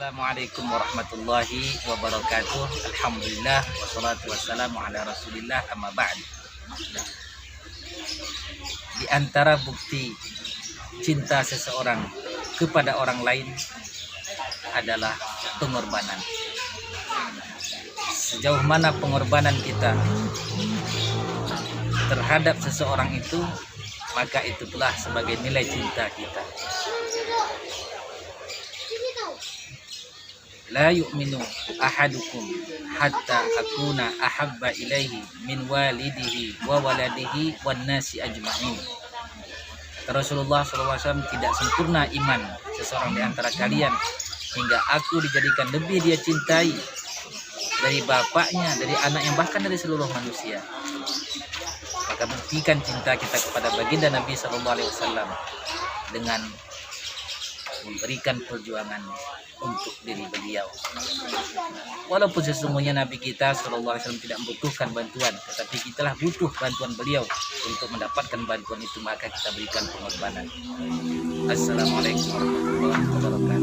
Assalamualaikum warahmatullahi wabarakatuh. Alhamdulillah wassalatu wassalamu ala Rasulillah, amma ba'd. Di antara bukti cinta seseorang kepada orang lain adalah pengorbanan. Sejauh mana pengorbanan kita terhadap seseorang itu, maka itu telah sebagai nilai cinta kita. La yu'minu ahadukum hatta akuna ahabba ilaihi min walidihi wa waladihi wan nasi ajma'in. Rasulullah SAW, tidak sempurna iman seseorang di antara kalian hingga aku dijadikan lebih dia cintai dari bapaknya, dari anaknya, bahkan dari seluruh manusia. Maka buktikan cinta kita kepada baginda Nabi SAW dengan memberikan perjuangan untuk diri beliau. Walaupun sesungguhnya Nabi kita SAW tidak membutuhkan bantuan, tetapi kitalah butuh bantuan beliau. Untuk mendapatkan bantuan itu, maka kita berikan pengorbanan. Assalamualaikum warahmatullahi wabarakatuh.